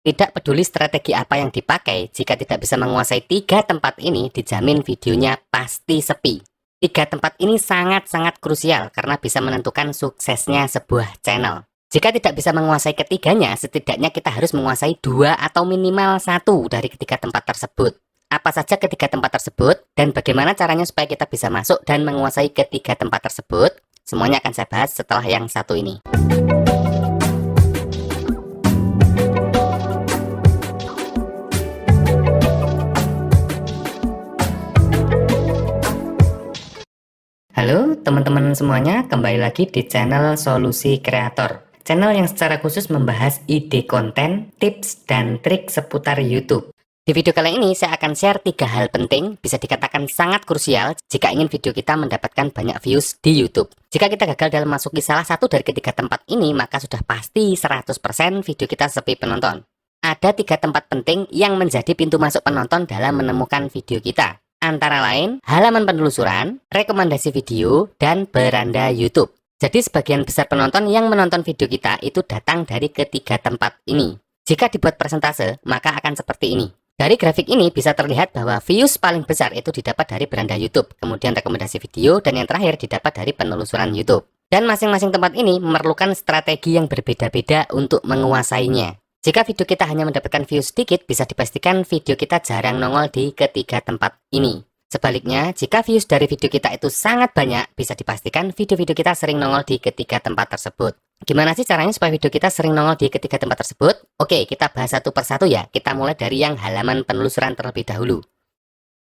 Tidak peduli strategi apa yang dipakai, jika tidak bisa menguasai 3 tempat ini, dijamin videonya pasti sepi. 3 tempat ini sangat-sangat krusial karena bisa menentukan suksesnya sebuah channel. Jika tidak bisa menguasai ketiganya, setidaknya kita harus menguasai 2 atau minimal 1 dari ketiga tempat tersebut. Apa saja ketiga tempat tersebut, dan bagaimana caranya supaya kita bisa masuk dan menguasai ketiga tempat tersebut, semuanya akan saya bahas setelah yang satu ini. Halo teman-teman semuanya, kembali lagi di channel Solusi Kreator. Channel yang secara khusus membahas ide konten, tips, dan trik seputar YouTube. Di video kali ini saya akan share 3 hal penting, bisa dikatakan sangat krusial jika ingin video kita mendapatkan banyak views di YouTube. Jika kita gagal dalam masuki salah satu dari ketiga tempat ini, maka sudah pasti 100% video kita sepi penonton. Ada 3 tempat penting yang menjadi pintu masuk penonton dalam menemukan video kita. Antara lain, halaman penelusuran, rekomendasi video, dan beranda YouTube. Jadi sebagian besar penonton yang menonton video kita itu datang dari ketiga tempat ini. Jika dibuat persentase, maka akan seperti ini. Dari grafik ini bisa terlihat bahwa views paling besar itu didapat dari beranda YouTube, kemudian rekomendasi video, dan yang terakhir didapat dari penelusuran YouTube. Dan masing-masing tempat ini memerlukan strategi yang berbeda-beda untuk menguasainya. Jika video kita hanya mendapatkan views sedikit, bisa dipastikan video kita jarang nongol di ketiga tempat ini. Sebaliknya, jika views dari video kita itu sangat banyak, bisa dipastikan video-video kita sering nongol di ketiga tempat tersebut. Gimana sih caranya supaya video kita sering nongol di ketiga tempat tersebut? Oke, kita bahas satu persatu ya. Kita mulai dari yang halaman penelusuran terlebih dahulu.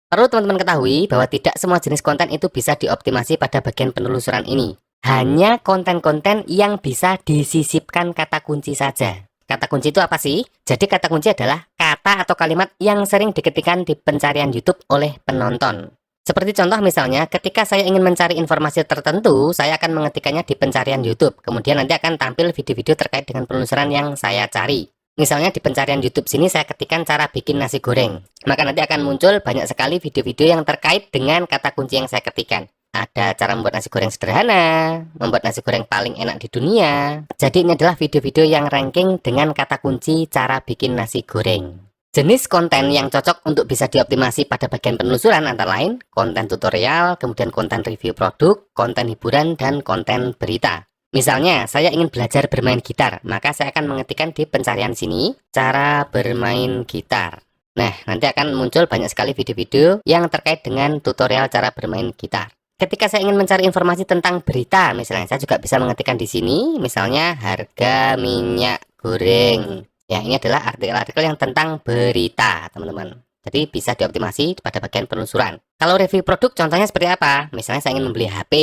Perlu teman-teman ketahui bahwa tidak semua jenis konten itu bisa dioptimasi pada bagian penelusuran ini. Hanya konten-konten yang bisa disisipkan kata kunci saja. Kata kunci itu apa sih? Jadi kata kunci adalah kata atau kalimat yang sering diketikkan di pencarian YouTube oleh penonton. Seperti contoh misalnya, ketika saya ingin mencari informasi tertentu, saya akan mengetikkannya di pencarian YouTube. Kemudian nanti akan tampil video-video terkait dengan penelusuran yang saya cari. Misalnya di pencarian YouTube sini saya ketikkan cara bikin nasi goreng. Maka nanti akan muncul banyak sekali video-video yang terkait dengan kata kunci yang saya ketikkan. Ada cara membuat nasi goreng sederhana, membuat nasi goreng paling enak di dunia. Jadi ini adalah video-video yang ranking dengan kata kunci cara bikin nasi goreng. Jenis konten yang cocok untuk bisa dioptimasi pada bagian penelusuran antara lain konten tutorial, kemudian konten review produk, konten hiburan, dan konten berita. Misalnya, saya ingin belajar bermain gitar, maka saya akan mengetikkan di pencarian sini, cara bermain gitar. Nah, nanti akan muncul banyak sekali video-video yang terkait dengan tutorial cara bermain gitar. Ketika saya ingin mencari informasi tentang berita, misalnya saya juga bisa mengetikkan di sini, misalnya harga minyak goreng. Ya, ini adalah artikel-artikel yang tentang berita, teman-teman. Jadi bisa dioptimasi pada bagian penelusuran. Kalau review produk, contohnya seperti apa? Misalnya saya ingin membeli HP,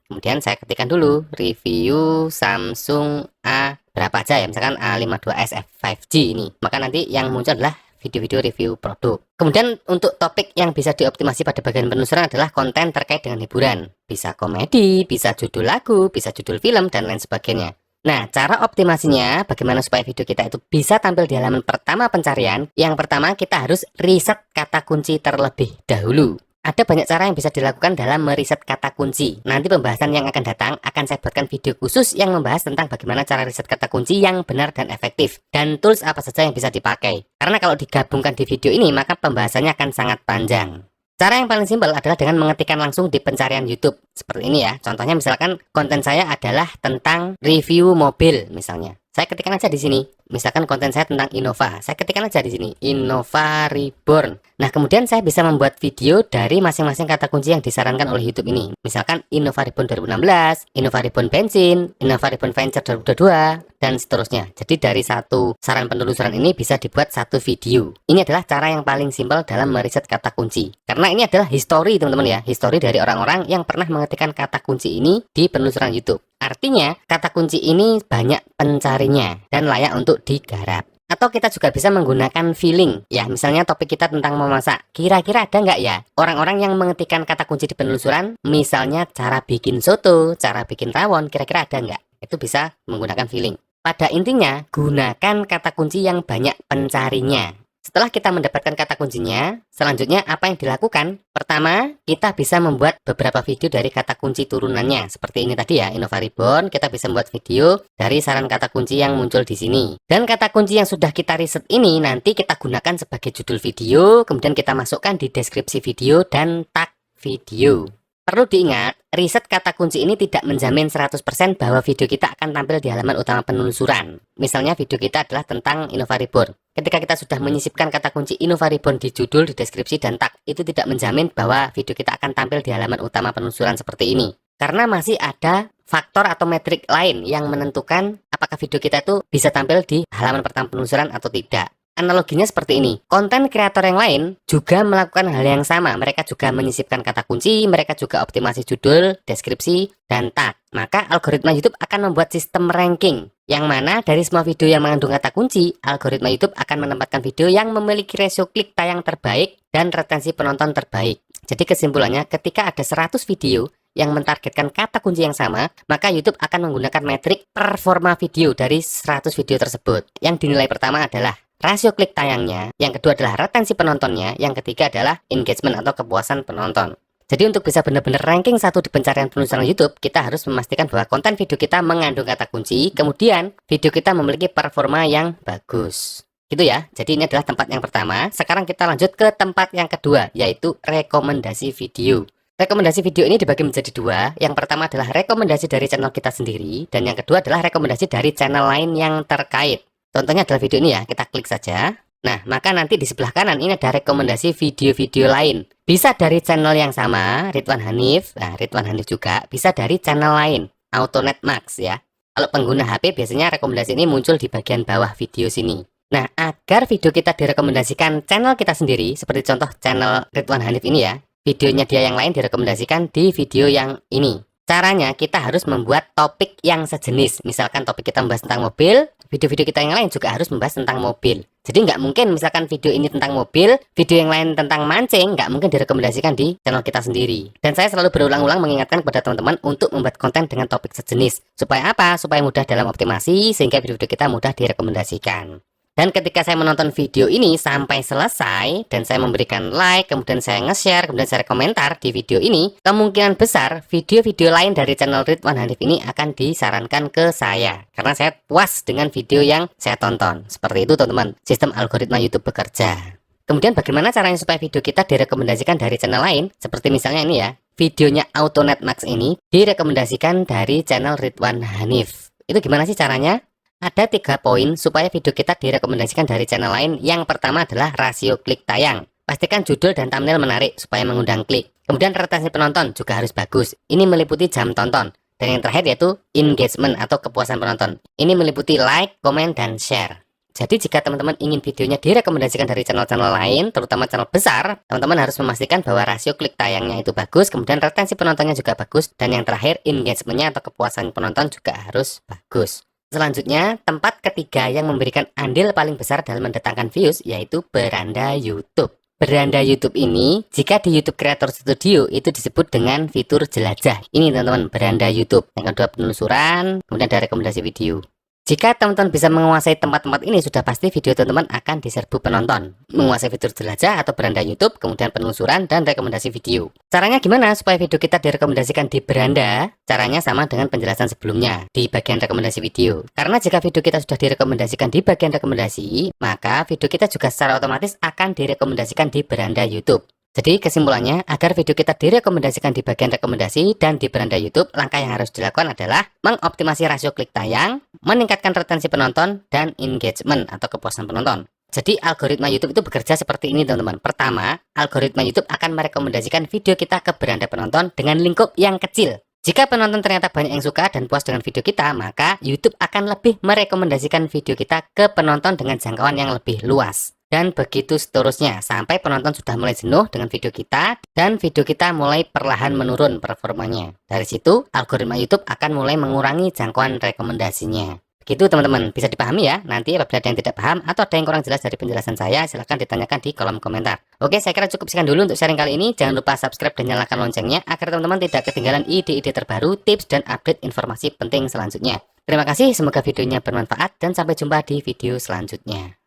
kemudian saya ketikkan dulu review Samsung A berapa aja ya, misalkan A52s F5G ini. Maka nanti yang muncul adalah video-video review produk. Kemudian untuk topik yang bisa dioptimasi pada bagian penelusuran adalah konten terkait dengan hiburan. Bisa komedi, bisa judul lagu, bisa judul film, dan lain sebagainya. Nah, cara optimasinya, bagaimana supaya video kita itu bisa tampil di halaman pertama pencarian? Yang pertama, kita harus riset kata kunci terlebih dahulu. Ada banyak cara yang bisa dilakukan dalam meriset kata kunci. Nanti pembahasan yang akan datang akan saya buatkan video khusus yang membahas tentang bagaimana cara riset kata kunci yang benar dan efektif. Dan tools apa saja yang bisa dipakai. Karena kalau digabungkan di video ini, maka pembahasannya akan sangat panjang. Cara yang paling simpel adalah dengan mengetikkan langsung di pencarian YouTube. Seperti ini ya. Contohnya misalkan konten saya adalah tentang review mobil misalnya. Saya ketikkan aja di sini. Misalkan konten saya tentang Innova. Saya ketikkan aja di sini. Innova Reborn. Nah, kemudian saya bisa membuat video dari masing-masing kata kunci yang disarankan oleh YouTube ini. Misalkan Innova Reborn 2016, Innova Reborn bensin, Innova Reborn Venture 2022, dan seterusnya. Jadi dari satu saran penelusuran ini bisa dibuat satu video. Ini adalah cara yang paling simpel dalam meriset kata kunci. Karena ini adalah history, teman-teman ya. History dari orang-orang yang pernah mengetikkan kata kunci ini di penelusuran YouTube. Artinya, kata kunci ini banyak pencarinya dan layak untuk digarap. Atau kita juga bisa menggunakan feeling. Ya, misalnya topik kita tentang memasak. Kira-kira ada nggak ya orang-orang yang mengetikkan kata kunci di penelusuran? Misalnya cara bikin soto, cara bikin rawon, kira-kira ada nggak? Itu bisa menggunakan feeling. Pada intinya, gunakan kata kunci yang banyak pencarinya. Setelah kita mendapatkan kata kuncinya, selanjutnya apa yang dilakukan? Pertama, kita bisa membuat beberapa video dari kata kunci turunannya. Seperti ini tadi ya, Innova Reborn, kita bisa membuat video dari saran kata kunci yang muncul di sini. Dan kata kunci yang sudah kita riset ini nanti kita gunakan sebagai judul video, kemudian kita masukkan di deskripsi video dan tag video. Perlu diingat, riset kata kunci ini tidak menjamin 100% bahwa video kita akan tampil di halaman utama penelusuran. Misalnya video kita adalah tentang Innova Reborn. Ketika kita sudah menyisipkan kata kunci Innova Reborn di judul, di deskripsi, dan tag, itu tidak menjamin bahwa video kita akan tampil di halaman utama penelusuran seperti ini. Karena masih ada faktor atau metrik lain yang menentukan apakah video kita itu bisa tampil di halaman pertama penelusuran atau tidak. Analoginya seperti ini, konten kreator yang lain juga melakukan hal yang sama. Mereka juga menyisipkan kata kunci, mereka juga optimasi judul, deskripsi, dan tag. Maka algoritma YouTube akan membuat sistem ranking, yang mana dari semua video yang mengandung kata kunci, algoritma YouTube akan menempatkan video yang memiliki rasio klik tayang terbaik dan retensi penonton terbaik. Jadi kesimpulannya, ketika ada 100 video yang mentargetkan kata kunci yang sama, maka YouTube akan menggunakan metrik performa video dari 100 video tersebut. Yang dinilai pertama adalah rasio klik tayangnya, yang kedua adalah retensi penontonnya, yang ketiga adalah engagement atau kepuasan penonton. Jadi untuk bisa benar-benar ranking 1 di pencarian penelusuran YouTube, kita harus memastikan bahwa konten video kita mengandung kata kunci, kemudian video kita memiliki performa yang bagus. Gitu ya, jadi ini adalah tempat yang pertama. Sekarang kita lanjut ke tempat yang kedua, yaitu rekomendasi video. Rekomendasi video ini dibagi menjadi dua. Yang pertama adalah rekomendasi dari channel kita sendiri, dan yang kedua adalah rekomendasi dari channel lain yang terkait. Contohnya adalah video ini ya, kita klik saja. Nah, maka nanti di sebelah kanan ini ada rekomendasi video-video lain. Bisa dari channel yang sama, Ridwan Hanif. Nah, Ridwan Hanif juga bisa dari channel lain, Autonet Max ya. Kalau pengguna HP biasanya rekomendasi ini muncul di bagian bawah video sini. Nah, agar video kita direkomendasikan channel kita sendiri, seperti contoh channel Ridwan Hanif ini ya, videonya dia yang lain direkomendasikan di video yang ini. Caranya kita harus membuat topik yang sejenis. Misalkan topik kita membahas tentang mobil, video-video kita yang lain juga harus membahas tentang mobil. Jadi nggak mungkin misalkan video ini tentang mobil, video yang lain tentang mancing, nggak mungkin direkomendasikan di channel kita sendiri. Dan saya selalu berulang-ulang mengingatkan kepada teman-teman untuk membuat konten dengan topik sejenis. Supaya apa? Supaya mudah dalam optimasi, sehingga video-video kita mudah direkomendasikan. Dan ketika saya menonton video ini sampai selesai, dan saya memberikan like, kemudian saya nge-share, kemudian saya komentar di video ini, kemungkinan besar video-video lain dari channel Ridwan Hanif ini akan disarankan ke saya. Karena saya puas dengan video yang saya tonton. Seperti itu teman-teman, sistem algoritma YouTube bekerja. Kemudian bagaimana caranya supaya video kita direkomendasikan dari channel lain? Seperti misalnya ini ya, videonya Autonet Max ini direkomendasikan dari channel Ridwan Hanif. Itu gimana sih caranya? Ada 3 poin supaya video kita direkomendasikan dari channel lain. Yang pertama adalah rasio klik tayang. Pastikan judul dan thumbnail menarik supaya mengundang klik. Kemudian retensi penonton juga harus bagus. Ini meliputi jam tonton. Dan yang terakhir yaitu engagement atau kepuasan penonton. Ini meliputi like, komen, dan share. Jadi jika teman-teman ingin videonya direkomendasikan dari channel-channel lain, terutama channel besar, teman-teman harus memastikan bahwa rasio klik tayangnya itu bagus, kemudian retensi penontonnya juga bagus, dan yang terakhir engagementnya atau kepuasan penonton juga harus bagus. Selanjutnya, tempat ketiga yang memberikan andil paling besar dalam mendatangkan views yaitu beranda YouTube. Beranda YouTube ini, jika di YouTube Creator Studio itu disebut dengan fitur jelajah. Ini teman-teman, beranda YouTube. Yang kedua penelusuran, kemudian ada rekomendasi video. Jika teman-teman bisa menguasai tempat-tempat ini, sudah pasti video teman-teman akan diserbu penonton. Menguasai fitur jelajah atau beranda YouTube, kemudian penelusuran dan rekomendasi video. Caranya gimana supaya video kita direkomendasikan di beranda? Caranya sama dengan penjelasan sebelumnya di bagian rekomendasi video. Karena jika video kita sudah direkomendasikan di bagian rekomendasi, maka video kita juga secara otomatis akan direkomendasikan di beranda YouTube. Jadi kesimpulannya, agar video kita direkomendasikan di bagian rekomendasi dan di beranda YouTube, langkah yang harus dilakukan adalah mengoptimasi rasio klik tayang, meningkatkan retensi penonton, dan engagement atau kepuasan penonton. Jadi algoritma YouTube itu bekerja seperti ini teman-teman. Pertama, algoritma YouTube akan merekomendasikan video kita ke beranda penonton dengan lingkup yang kecil. Jika penonton ternyata banyak yang suka dan puas dengan video kita, maka YouTube akan lebih merekomendasikan video kita ke penonton dengan jangkauan yang lebih luas. Dan begitu seterusnya, sampai penonton sudah mulai jenuh dengan video kita, dan video kita mulai perlahan menurun performanya. Dari situ, algoritma YouTube akan mulai mengurangi jangkauan rekomendasinya. Begitu teman-teman, bisa dipahami ya. Nanti apabila ada yang tidak paham atau ada yang kurang jelas dari penjelasan saya, silahkan ditanyakan di kolom komentar. Oke, saya kira cukup sekian dulu untuk sharing kali ini. Jangan lupa subscribe dan nyalakan loncengnya, agar teman-teman tidak ketinggalan ide-ide terbaru, tips, dan update informasi penting selanjutnya. Terima kasih, semoga videonya bermanfaat, dan sampai jumpa di video selanjutnya.